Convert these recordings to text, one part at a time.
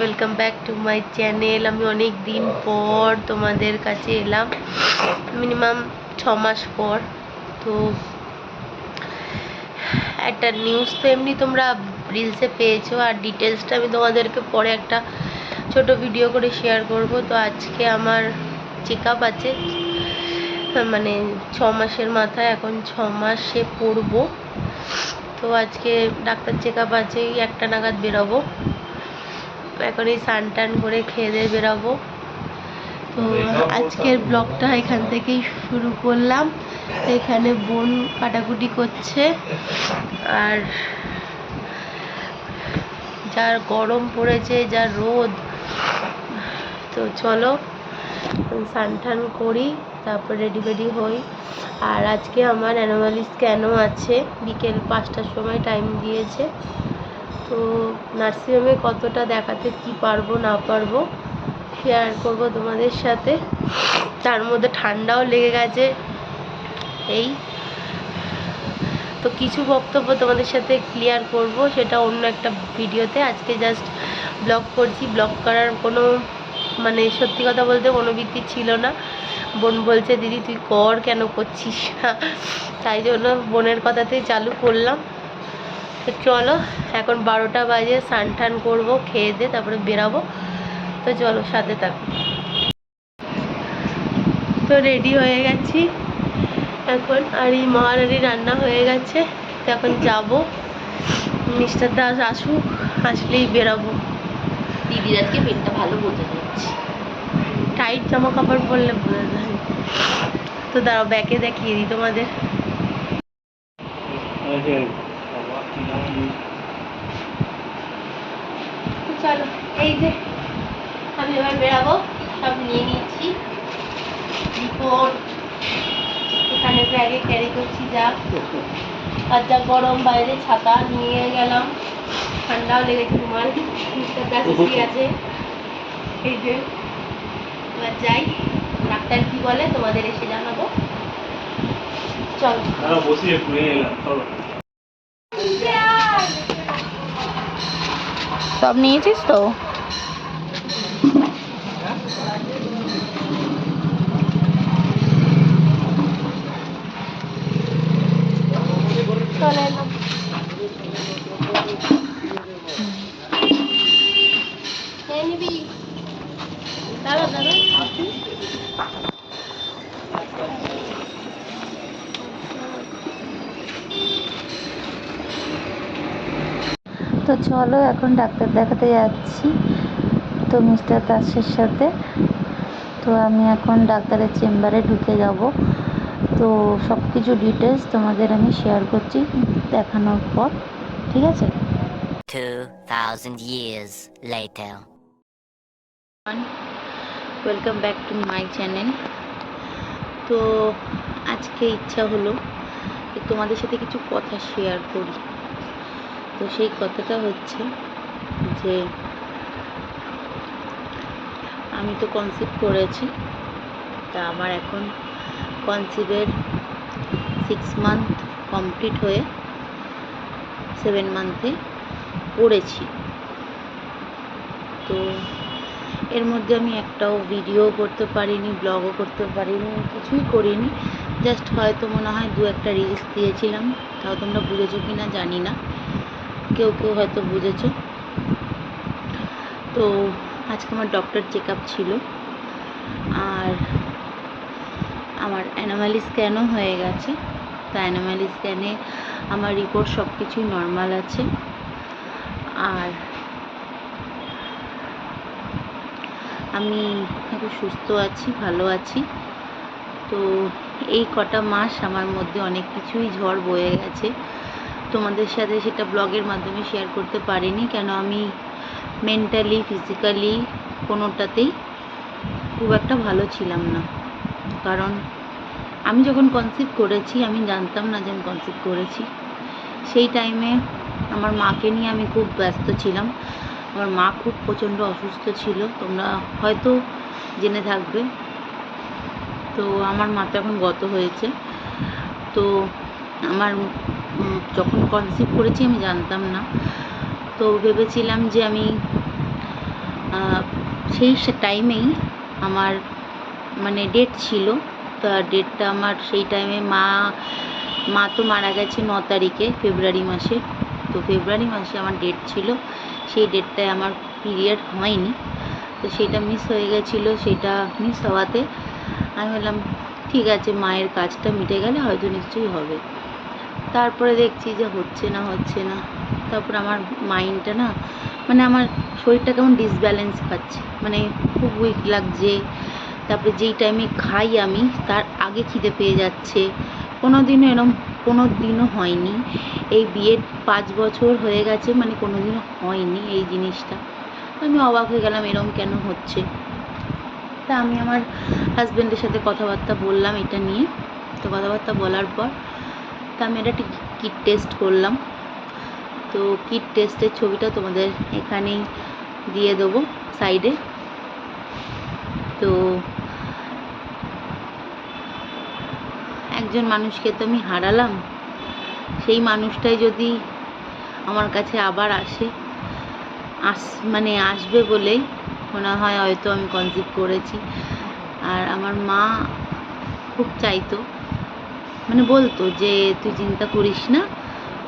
Welcome back to my channel. আমি অনেক দিন পর তোমাদের কাছে এলাম, মিনিমাম 6 মাস পর। তো একটা নিউজ তো এমনি তোমরা রিলসে পেয়েছো, আর ডিটেলসটা আমি তোমাদেরকে পরে একটা ছোট ভিডিও করে শেয়ার করব। তো আজকে আমার চেক আপ আছে, মানে 6 মাসের মাথায় এখন 6 মাসে পড়বো। তো আজকে ডাক্তার চেক আপ আছে, 1টা নাগাদ বেরোবো। এখন এই স্নান টান করে খেয়ে দিয়ে বেরাবো। তো আজকের ব্লগটা এখান থেকেই শুরু করলাম। এখানে বোন কাটাকুটি করছে, আর যার গরম পড়েছে, যা রোদ। তো চলো স্নান টান করি, তারপর রেডি ফেডি হই। আর আজকে আমার অ্যানুয়ালি স্ক্যানও আছে, বিকেল 5টার সময় টাইম দিয়েছে। তো নার্সিংহোমে কতটা দেখাতে কি পারবো না পারবো শেয়ার করব তোমাদের সাথে। তার মধ্যে ঠান্ডাও লেগে গেছে। এই তো কিছু বক্তব্য তোমাদের সাথে ক্লিয়ার করব, সেটা অন্য একটা ভিডিওতে। আজকে জাস্ট ব্লগ করছি। ব্লগ করার কোনো মানে সত্যি কথা বলতে মনোবৃত্তি ছিল না। বোন বলছে দিদি তুই কর, কেন করছিস না, তাই জন্য বোনের কথাতেই চালু করলাম। তো চলো, এখন 12টা বাজে, স্নান টান করবো, খেয়ে দিয়ে তারপরে বেরাবো। তো চলো সাথে থাকো। তো রেডি হয়ে গেছি এখন, আর এই মহারানী রান্না হয়ে গেছে। তো এখন যাবো, মিস্টার দাস আসুক, আসলেই বেরাবো। দিদির আজকে পেটটা ভালো বোঝা যাচ্ছে, টাইট জামা কাপড় পরলে বোঝা যায়। তো দাঁড়াও ব্যাকে দেখিয়ে দিই তোমাদের। চলো, এই যে আমি এবার বেরাবো, সব নিয়ে নিচ্ছি। রিপোর্ট এখানে ব্যাগে ক্যারি করছি, যা আর যা গরম বাইরে, ছাতা নিয়ে গেলাম। ঠান্ডাও লেগেছে, তোমার মিস্টার দাস এসে আছে। এই যে এবার যাই, ডাক্তার কি বলে তোমাদের এসে জানাবো। চল সব নিয়েছিস তো? চলে এলাম। খেয়ে নিবি? দাঁড়া দাঁড়া। তো চলো এখন ডাক্তার দেখাতে যাচ্ছি, তো মিস্টার দাসের সাথে। তো আমি এখন ডাক্তারের চেম্বারে ঢুকে যাব। তো সব কিছু ডিটেলস তোমাদের আমি শেয়ার করছি দেখানোর পর, ঠিক আছে? 2000 years later. Welcome back to my channel. তো আজকে ইচ্ছা হলো তোমাদের সাথে কিছু কথা শেয়ার করি। তো সেই কথাটা হচ্ছে যে আমি তো কনসিভ করেছি, তা আমার এখন কনসিভের 6 মান্থ কমপ্লিট হয়ে 7 মান্থে পড়েছি। তো এর মধ্যে আমি একটাও ভিডিও করতে পারিনি, ব্লগও করতে পারিনি, কিছুই করিনি। জাস্ট হয়তো মনে হয় 2-1টা রিলস দিয়েছিলাম, তাও তোমরা বুঝেছো কি না জানি না, কেউ কেউ হয়তো বুঝেছো। তো আজকে আমার ডক্টর চেক আপ ছিল, আর আমার অ্যানোমালি স্ক্যানও হয়ে গেছে। তো অ্যানোমালি স্ক্যানে আমার রিপোর্ট সব কিছুই নর্মাল আছে, আর আমি এখন সুস্থ আছি, ভালো আছি। তো এই কটা মাস আমার মধ্যে অনেক কিছুই ঝড় বয়ে গেছে, তোমাদের সাথে সেটা ব্লগের মাধ্যমে শেয়ার করতে পারিনি, কেন আমি মেন্টালি ফিজিক্যালি কোনোটাতেই খুব একটা ভালো ছিলাম না। কারণ আমি যখন কনসিভ করেছি আমি জানতাম না যে আমি কনসিভ করেছি। সেই টাইমে আমার মাকে নিয়ে আমি খুব ব্যস্ত ছিলাম। আমার মা খুব প্রচণ্ড অসুস্থ ছিল, তোমরা হয়তো জেনে থাকবে। তো আমার মা তো এখন গত হয়েছে। তো আমার যখন কনসিভ করেছি আমি জানতাম না, তো ভেবেছিলাম যে আমি সেই টাইমেই আমার মানে ডেট ছিল। তা ডেটটা আমার সেই টাইমে মা তো মারা গেছে 9 তারিখে ফেব্রুয়ারি মাসে। তো ফেব্রুয়ারি মাসে আমার ডেট ছিল, সেই ডেটটায় আমার পিরিয়ড হয়নি। তো সেটা মিস হয়ে গেছিলো। সেটা মিস হওয়াতে আমি বললাম ঠিক আছে, মায়ের কাজটা মিটে গেলে হয়তো নিশ্চয়ই হবে। তারপরে দেখছি যে হচ্ছে না। তারপর আমার মাইন্ডটা না, মানে আমার শরীরটা কেমন ডিসব্যালেন্স পাচ্ছে, মানে খুব উইক লাগছে। তারপরে যেই টাইমে খাই আমি তার আগে খিদে পেয়ে যাচ্ছে। কোনো দিনও হয়নি। এই বিয়ের 5 বছর হয়ে গেছে, মানে কোনো দিনও হয়নি এই জিনিসটা। আমি অবাক হয়ে গেলাম এরম কেন হচ্ছে। তা আমি আমার হাজব্যান্ডের সাথে কথাবার্তা বললাম এটা নিয়ে। তো কথাবার্তা বলার পর তা আমি একটা কিট টেস্ট করলাম। তো কিট টেস্টের ছবিটা তোমাদের এখানেই দিয়ে দেবো সাইডে। তো একজন মানুষকে তো আমি হারালাম, সেই মানুষটাই যদি আমার কাছে আবার মানে আসবে বলেই মনে হয় হয়তো আমি কনসিভ করেছি। আর আমার মা খুব চাইতো, মানে বলতো যে তুই চিন্তা করিস না,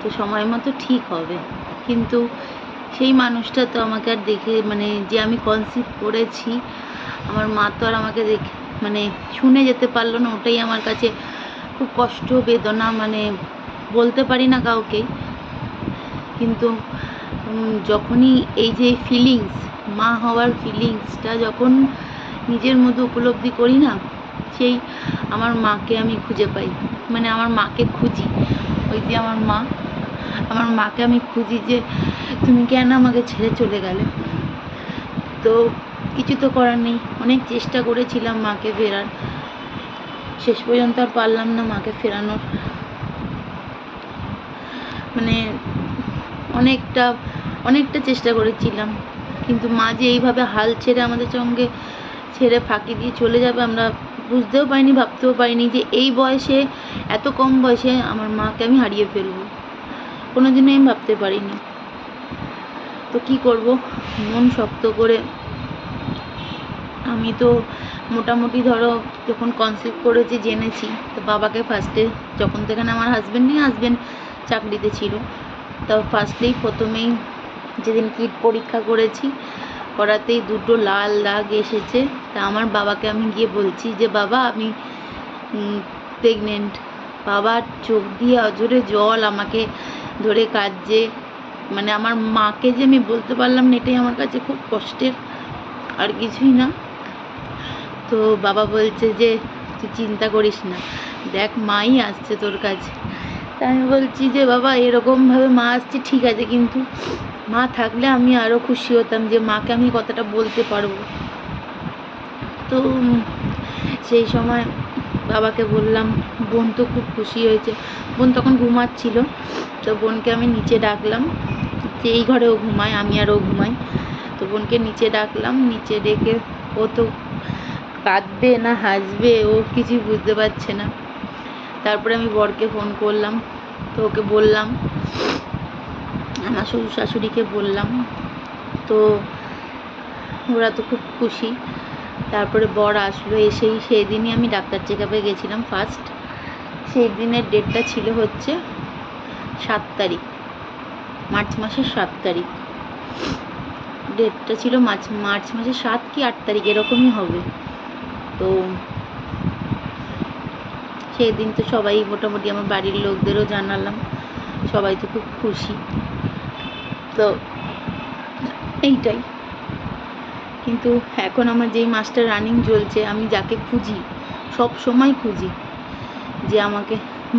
তো সময় মতো ঠিক হবে। কিন্তু সেই মানুষটা তো আমাকে আর দেখে, মানে যে আমি কনসিভ করেছি, আমার মা তো আর আমাকে দেখে মানে শুনে যেতে পারলো না। ওটাই আমার কাছে খুব কষ্ট, বেদনা, মানে বলতে পারি না কাউকে। কিন্তু যখনই এই যে ফিলিংস, মা হওয়ার ফিলিংসটা যখন নিজের মধ্যে উপলব্ধি করি না, সেই আমার মাকে আমি খুঁজে পাই, মানে আমার মাকে খুঁজি। ওই যে আমার মাকে আমি খুঁজি যে তুমি কেন আমাকে ছেড়ে চলে গেলে। তো কিছু তো করার নেই, অনেক চেষ্টা করেছিলাম মাকে ফেরার, শেষ পর্যন্ত আর পারলাম না মাকে ফেরানোর। মানে অনেকটা চেষ্টা করেছিলাম, কিন্তু মা যে এইভাবে হাল ছেড়ে আমাদের সঙ্গে ছেড়ে ফাঁকি দিয়ে চলে যাবে আমরা বুঝতেও পারিনি, ভাবতেও পারিনি যে এই বয়সে, এত কম বয়সে আমার মাকে আমি হারিয়ে ফেলবো। কোনোদিনই আমি ভাবতে পারিনি। তো কি করব, মন শক্ত করে আমি তো মোটামুটি ধরো যখন কনসিভ করেছি জেনেছি, তো বাবাকে ফার্স্টে, যখন থেকে আমার হাজব্যান্ড চাকরিতে ছিল, তো প্রথমেই যেদিন কিট পরীক্ষা করাতেই 2টো লাল দাগ এসেছে। তা আমার বাবাকে আমি গিয়ে বলছি যে বাবা আমি প্রেগনেন্ট। বাবার চোখ দিয়ে অজরে জল আমাকে ধরে কাঁদছে। মানে আমার মাকে যে আমি বলতে পারলাম না, এটাই আমার কাছে খুব কষ্টের, আর কিছুই না। তো বাবা বলছে যে তুই চিন্তা করিস না, দেখ মাই আসছে তোর কাছে। তা আমি বলছি যে বাবা এরকমভাবে মা আসছে ঠিক আছে, কিন্তু মা থাকলে আমি আরও খুশি হতাম যে মাকে আমি কথাটা বলতে পারবো। তো সেই সময় বাবাকে বললাম, বোন তো খুব খুশি হয়েছে। বোন তখন ঘুমাচ্ছিল, তো বোনকে আমি নিচে ডাকলাম, যে এই ঘরে ও ঘুমায়, আমি আর ও ঘুমাই। তো বোনকে নিচে ডাকলাম, নিচে ডেকে ও তো কাঁদবে না হাসবে ও কিছুই বুঝতে পারছে না। তারপরে আমি বরকে ফোন করলাম, তো ওকে বললাম, আমার শ্বশুর শাশুড়িকে বললাম, তো ওরা তো খুব খুশি। তারপরে বর আসলো, এসেই সেই দিনই আমি ডাক্তার চেক আপে গেছিলাম ফার্স্ট। সেই দিনের ডেটটা ছিল হচ্ছে 7 তারিখ, মার্চ মাসের 7 তারিখ। ডেটটা ছিল মার্চ মাসের 7 কি 8 তারিখ এরকমই হবে। তো সেই দিন তো সবাই মোটামুটি আমার বাড়ির লোকদেরও জানালাম, সবাই তো খুব খুশি। তো এইটাই। কিন্তু এখন আমার যেই মাসটা রানিং চলছে, আমি যাকে খুঁজি, সব সময় খুঁজি, যে আমাকে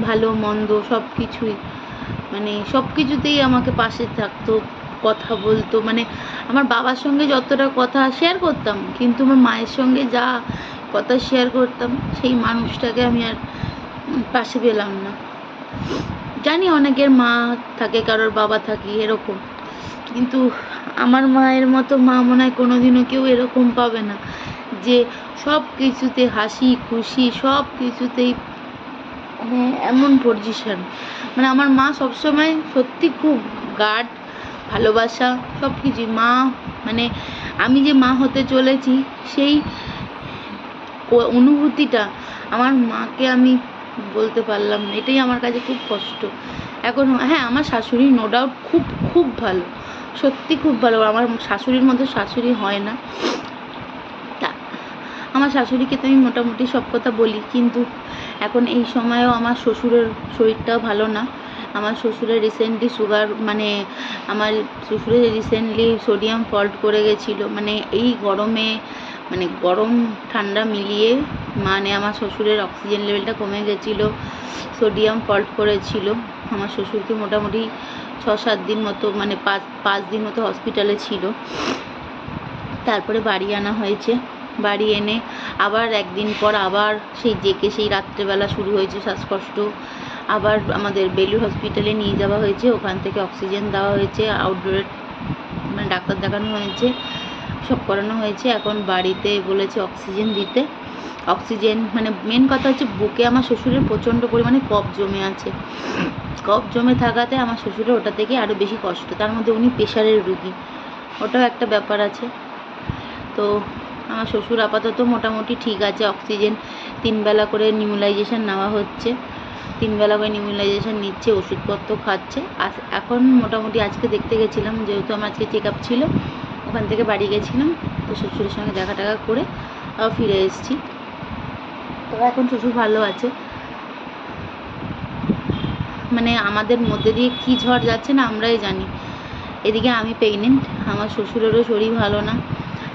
ভালো মন্দ সব কিছুই, মানে সব কিছুতেই আমাকে পাশে থাকতো, কথা বলতো। মানে আমার বাবার সঙ্গে যতটা কথা শেয়ার করতাম, কিন্তু আমার মায়ের সঙ্গে যা কথা শেয়ার করতাম, সেই মানুষটাকে আমি আর পাশে পেলাম না। জানি অনেকের মা থাকে, কারোর বাবা থাকে এরকম, কিন্তু আমার মায়ের মতো মা মনে হয় কোনোদিনও কেউ এরকম পাবে না, যে সব কিছুতে হাসি খুশি, সব কিছুতেই মানে এমন পজিশন। মানে আমার মা সবসময় সত্যি খুব গার্ড, ভালোবাসা সব কিছুই। মা মানে আমি যে মা হতে চলেছি সেই অনুভূতিটা আমার মাকে আমি বলতে পারলাম না, এটাই আমার কাছে খুব কষ্ট এখন। হ্যাঁ, আমার শাশুড়ি নো ডাউট খুব খুব ভালো, সত্যি খুব ভালো, আমার শাশুড়ির মতো শাশুড়ি হয় না। তা আমার শাশুড়িকে তো আমি মোটামুটি সব কথা বলি, কিন্তু এখন এই সময়েও আমার শ্বশুরের শরীরটাও ভালো না। আমার শ্বশুরের রিসেন্টলি সুগার, মানে আমার শ্বশুরের রিসেন্টলি সোডিয়াম ফল্ট করে গেছিলো, মানে এই গরমে, মানে গরম ঠান্ডা মিলিয়ে মানে আমার শ্বশুরের অক্সিজেন লেভেলটা কমে গেছিলো, সোডিয়াম ফল্ট করেছিল। আমার শ্বশুরকে মোটামুটি 6-7 দিন মতো, মানে 5 দিন মতো হসপিটালে ছিল। তারপরে বাড়ি আনা হয়েছে, বাড়ি এনে আবার একদিন পর আবার সেই রাত্রেবেলা শুরু হয়েছে শ্বাসকষ্ট। আবার আমাদের বেলুর হসপিটালে নিয়ে যাওয়া হয়েছে, ওখান থেকে অক্সিজেন দেওয়া হয়েছে, আউটডোরে মানে ডাক্তার দেখানো হয়েছে, সব করানো হয়েছে। এখন বাড়িতে বলেছে অক্সিজেন দিতে। অক্সিজেন মানে মেন কথা হচ্ছে বুকে আমার শ্বশুরের প্রচণ্ড পরিমাণে কফ জমে আছে। কফ জমে থাকাতে আমার শ্বশুরের ওটা থেকে আরও বেশি কষ্ট, তার মধ্যে উনি প্রেশারের রুগী, ওটাও একটা ব্যাপার আছে। তো আমার শ্বশুর আপাতত মোটামুটি ঠিক আছে, অক্সিজেন 3 বেলা করে নিউলাইজেশন নেওয়া হচ্ছে, 3 বেলা করে নিউলাইজেশন নিচ্ছে, ওষুধপত্র খাচ্ছে। এখন মোটামুটি আজকে দেখতে গেছিলাম, যেহেতু আমার আজকে চেক আপ ছিল, ওখান থেকে বাড়ি গেছিলাম, তো শ্বশুরের সঙ্গে দেখা টাকা করে ফিরে এসেছি। তো এখন শ্বশুর ভালো আছে। মানে আমাদের মধ্যে দিয়ে কী ঝড় যাচ্ছে না আমরাই জানি। এদিকে আমি প্রেগনেন্ট, আমার শ্বশুরেরও শরীর ভালো না।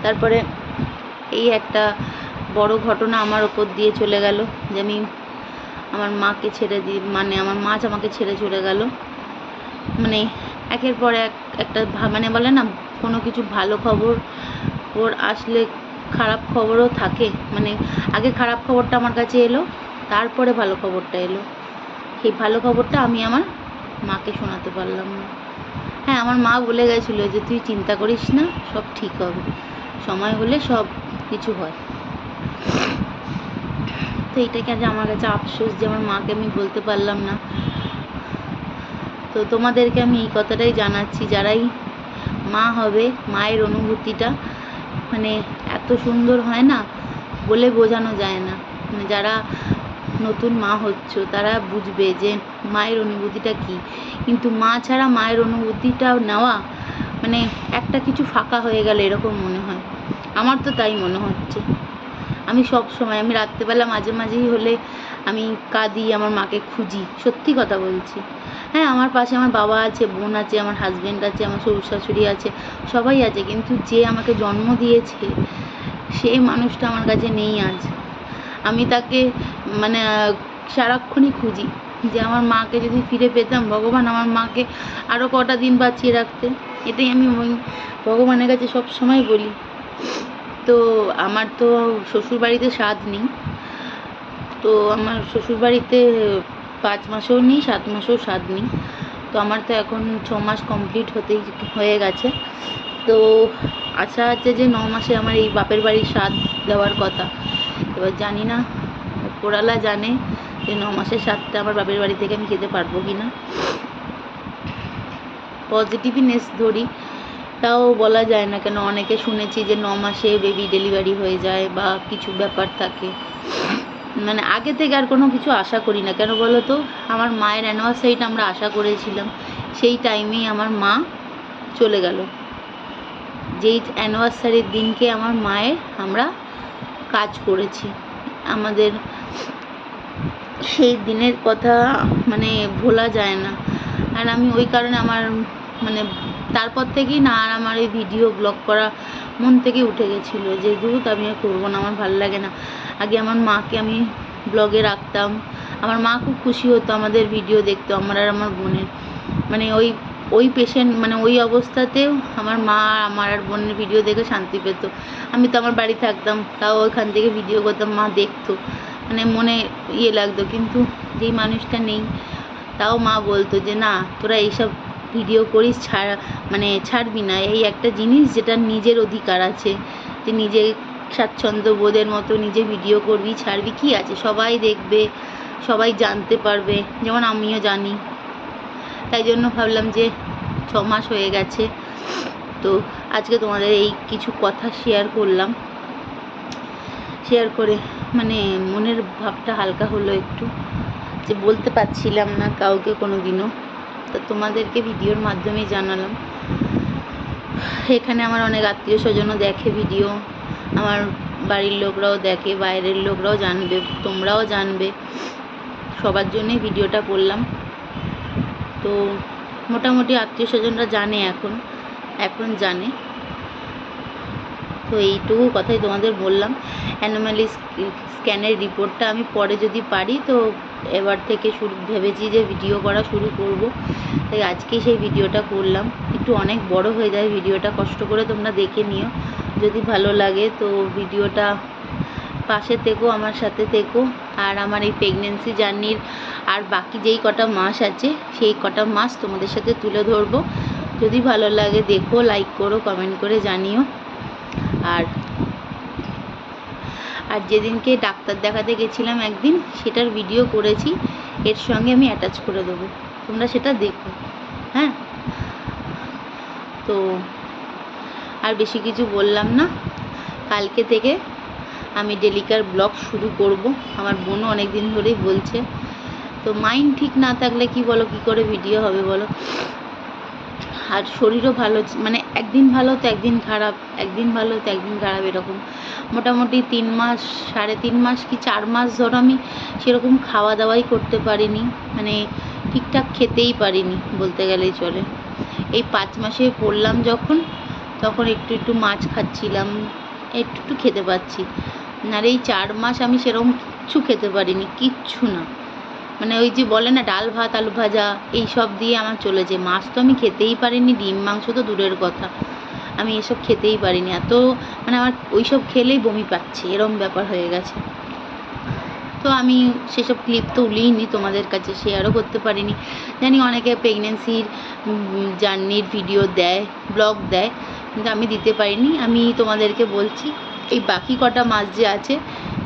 তারপরে এই একটা বড় ঘটনা আমার ওপর দিয়ে চলে গেল, যে আমি আমার মাকে ছেড়ে দিই, মানে আমার মা আমাকে ছেড়ে চলে গেল। মানে একের পর একটা মানে বলে না, কোনো কিছু ভালো খবর ওর আসলে খারাপ খবরও থাকে, মানে আগে খারাপ খবরটা আমার কাছে এলো, তারপরে ভালো খবরটা এলো। সেই ভালো খবরটা আমি আমার মাকে শোনাতে পারলাম না। হ্যাঁ, আমার মা বলে গেছিলো যে তুই চিন্তা করিস না, সব ঠিক হবে, সময় হলে সব কিছু হয়। তো এইটাকে আজ আমার কাছে আফসোস যে আমার মাকে আমি বলতে পারলাম না। তো তোমাদেরকে আমি এই কথাটাই জানাচ্ছি, যারাই মা হবে, মায়ের অনুভূতিটা মানে এত সুন্দর হয় না, বলে বোঝানো যায় না। মানে যারা নতুন মা হচ্ছ তারা বুঝবে যে মায়ের অনুভূতিটা কী। কিন্তু মা ছাড়া মায়ের অনুভূতিটা নেওয়া মানে একটা কিছু ফাঁকা হয়ে গেল এরকম মনে হয়, আমার তো তাই মনে হচ্ছে। আমি সব সময়, আমি রাত্রেবেলা মাঝে মাঝেই হলে আমি কাঁদি, আমার মাকে খুঁজি, সত্যি কথা বলছি। হ্যাঁ, আমার পাশে আমার বাবা আছে, বোন আছে, আমার হাজব্যান্ড আছে, আমার শ্বশুর শাশুড়ি আছে, সবাই আছে, কিন্তু যে আমাকে জন্ম দিয়েছে সেই মানুষটা আমার কাছে নেই আজ। আমি তাকে মানে সারাক্ষণই খুঁজি যে আমার মাকে যদি ফিরে পেতাম, ভগবান আমার মাকে আরও কটা দিন বাঁচিয়ে রাখতে, এটাই আমি ওই ভগবানের কাছে সব সময় বলি। তো আমার তো শ্বশুরবাড়িতে স্বাদ নেই, তো আমার শ্বশুরবাড়িতে 5 মাসেও নেই, 7 মাসেও স্বাদ নেই। তো আমার তো এখন 6 মাস কমপ্লিট হয়ে গেছে। তো আশা আছে যে 9 মাসে আমার এই বাপের বাড়ির স্বাদ দেওয়ার কথা। এবার জানি না, ওপরওয়ালা জানে যে 9 মাসের স্বাদটা আমার বাপের বাড়ি থেকে আমি খেতে পারবো কি না। পজিটিভনেস ধরি, তাও বলা যায় না, কেন অনেকে শুনেছি যে 9 মাসে বেবি ডেলিভারি হয়ে যায় বা কিছু ব্যাপার থাকে। মানে আগে থেকে আর কোনো কিছু আশা করি না, কেন বলো তো, আমার মায়ের অ্যানিভার্সারিটা আমরা আশা করেছিলাম, সেই টাইমেই আমার মা চলে গেল। যেই অ্যানিভার্সারির দিনকে আমার মায়ের আমরা কাজ করেছি, আমাদের সেই দিনের কথা মানে ভোলা যায় না। আর আমি ওই কারণে আমার মানে তারপর থেকেই না আর আমার এই ভিডিও ব্লগ করা মন থেকে উঠে গেছিলো, যে ধুত আমি আর করবো না, আমার ভালো লাগে না। আগে আমার মাকে আমি ব্লগে রাখতাম, আমার মা খুব খুশি হতো আমাদের ভিডিও দেখতো, আমার আর আমার বোনের। মানে ওই পেশেন্ট, মানে ওই অবস্থাতেও আমার মা আমার আর বোনের ভিডিও দেখে শান্তি পেত। আমি তো আমার বাড়ি থাকতাম, তাও ওইখান থেকে ভিডিও করতাম, মা দেখতো, মানে মনে ইয়ে লাগতো। কিন্তু যেই মানুষটা নেই, তাও মা বলতো যে না, তোরা এইসব ভিডিও করিস, ছাড়বি না, এই একটা জিনিস যেটা নিজের অধিকার আছে, যে নিজে স্বাচ্ছন্দ্য বোধের মতো নিজে ভিডিও করবি, ছাড়বি, কি আছে, সবাই দেখবে, সবাই জানতে পারবে, যেমন আমিও জানি। তাই জন্য ভাবলাম যে 6 মাস হয়ে গেছে, তো আজকে তোমাদের এই কিছু কথা শেয়ার করলাম, শেয়ার করে মানে মনের ভাবটা হালকা হলো একটু, যে বলতে পারছিলাম না কাউকে কোনো দিনও, তো তোমাদেরকে ভিডিওর মাধ্যমেই জানালাম। এখানে আমার অনেক আত্মীয় স্বজনও দেখে ভিডিও, আমার বাড়ির লোকরাও দেখে, বাইরের লোকরাও জানবে, তোমরাও জানবে, সবার জন্যই ভিডিওটা করলাম। তো মোটামুটি আত্মীয় স্বজনরা জানে, এখন জানে। তো এইটুকু কথাই তোমাদের বললাম। অ্যানোমালি স্ক্যানের রিপোর্টটা আমি পরে যদি পারি তো এবার থেকে ভেবেছি যে ভিডিও করা শুরু করব, তাই আজকে সেই ভিডিওটা করলাম। একটু অনেক বড় হয়ে যায় ভিডিওটা, কষ্ট করে তোমরা দেখে নিও, যদি ভালো লাগে তো ভিডিওটা পাশে থেকো, আমার সাথে থেকো। আর আমার এই প্রেগনেন্সি জার্নির আর বাকি যেই কটা মাস আছে সেই কটা মাস তোমাদের সাথে তুলে ধরবো। যদি ভালো লাগে দেখো, লাইক করো, কমেন্ট করে জানিও। আর যেদিনকে ডাক্তার দেখাতে গেছিলাম একদিন, সেটার ভিডিও করেছি, এর সঙ্গে আমি অ্যাটাচ করে দেবো, তোমরা সেটা দেখো। হ্যাঁ, তো আর বেশি কিছু বললাম না। কালকে থেকে আমি ডেলিকার ব্লগ শুরু করব, আমার বোনও অনেক দিন ধরেই বলছে। তো মাইন্ড ঠিক না থাকলে কি বলো, কি করে ভিডিও হবে বলো। আর শরীরও ভালো, মানে একদিন ভালো তো একদিন খারাপ, একদিন ভালো তো একদিন খারাপ, এরকম মোটামুটি 3 মাস, 3.5 মাস কি 4 মাস ধরো আমি সেরকম খাওয়া দাওয়াই করতে পারিনি, মানে ঠিকঠাক খেতেই পারিনি বলতে গেলেই চলে। এই 5 মাসে পড়লাম যখন, তখন একটু একটু মাছ খাচ্ছিলাম, একটু খেতে পাচ্ছি। আর এই 4 মাস আমি সেরকম কিচ্ছু খেতে পারিনি, কিচ্ছু না। মানে ওই যে বলে না ডাল ভাত আলু ভাজা, এই সব দিয়ে আমার চলেছে। মাছ তো আমি খেতেই পারিনি, ডিম মাংস তো দূরের কথা, আমি এসব খেতেই পারিনি। এত মানে আমার ওই সব খেলেই বমি পাচ্ছে, এরম ব্যাপার হয়ে গেছে। তো আমি সেসব ক্লিপ তো তুলিনি, তোমাদের কাছে শেয়ারও করতে পারিনি। জানি অনেকে প্রেগনেন্সির জার্নির ভিডিও দেয়, ব্লগ দেয়, কিন্তু আমি দিতে পারিনি। আমি তোমাদেরকে বলছি, এই বাকি কটা মাস যে আছে,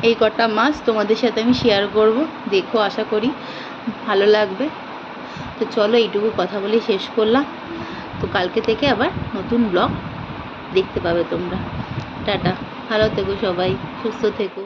এই কটা মাস তোমাদের সাথে আমি শেয়ার করব, দেখো, আশা করি ভালো লাগবে। তো চলো, এইটুকু কথা বলে শেষ করলাম। তো কালকে থেকে আবার নতুন ব্লগ দেখতে পাবে তোমরা। টাটা, ভালো থেকো সবাই, সুস্থ থেকো।